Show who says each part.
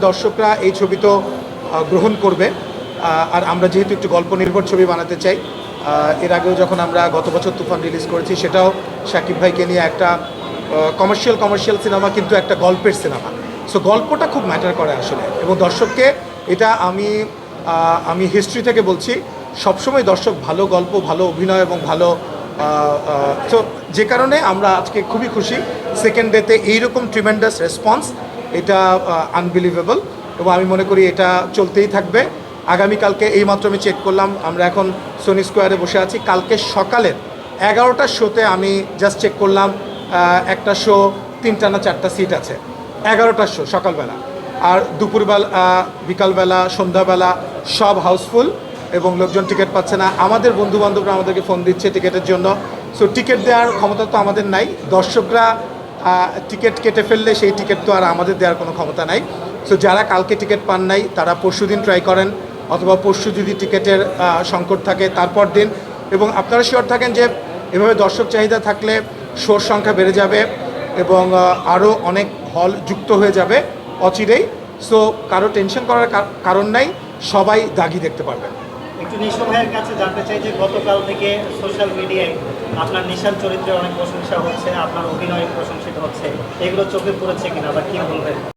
Speaker 1: দর্শকরা এই ছবি তো গ্রহণ করবে। আর আমরা যেহেতু একটু গল্প নির্ভর ছবি বানাতে চাই, এর আগেও যখন আমরা গত বছর তুফান রিলিজ করেছি সেটাও শাকিব ভাইকে নিয়ে একটা কমার্শিয়াল সিনেমা, কিন্তু একটা গল্পের সিনেমা। সো গল্পটা খুব ম্যাটার করে আসলে, এবং দর্শককে এটা আমি হিস্ট্রি থেকে বলছি, সবসময় দর্শক ভালো গল্প, ভালো অভিনয় এবং ভালো তো যে কারণে আমরা আজকে খুবই খুশি। সেকেন্ড ডেতে এইরকম ট্রিমেন্ডাস রেসপন্স, এটা আনবিলিভেবল, এবং আমি মনে করি এটা চলতেই থাকবে। আগামীকালকে এইমাত্র আমি চেক করলাম, আমরা এখন সোনি স্কোয়ারে বসে আছি। কালকে সকালের 11টার শোতে আমি জাস্ট চেক করলাম, একটা শো 3টা না 4টা সিট আছে, 11টার শো সকালবেলা। আর দুপুরবেলা, বিকালবেলা, সন্ধ্যাবেলা সব হাউসফুল, এবং লোকজন টিকিট পাচ্ছে না। আমাদের বন্ধুবান্ধবরা আমাদেরকে ফোন দিচ্ছে টিকিটের জন্য। সো টিকিট দেওয়ার ক্ষমতা তো আমাদের নাই, দর্শকরা টিকিট কেটে ফেললে সেই টিকিট তো আর আমাদের দেওয়ার কোনো ক্ষমতা নাই। সো যারা কালকে টিকিট পান নাই তারা পরশু দিন ট্রাই করেন, অথবা পরশু যদি টিকিটের সংকট থাকে তারপর দিন। এবং আপনারা শিওর থাকেন যে এভাবে দর্শক চাহিদা থাকলে শোর সংখ্যা বেড়ে যাবে, এবং আরও অনেক হল যুক্ত হয়ে যাবে অচিরেই। সো কারো টেনশন করার কারণ নাই, সবাই দাগি দেখতে পারবেন।
Speaker 2: একটু নিশো ভাইয়ের কাছে জানতে চাই যে গতকাল থেকে সোশ্যাল মিডিয়ায় আপনার নিশান চরিত্রে অনেক প্রশংসা হচ্ছে, আপনার অভিনয় প্রশংসিত হচ্ছে, এগুলো চোখে পড়েছে কিনা বা কি বলবেন?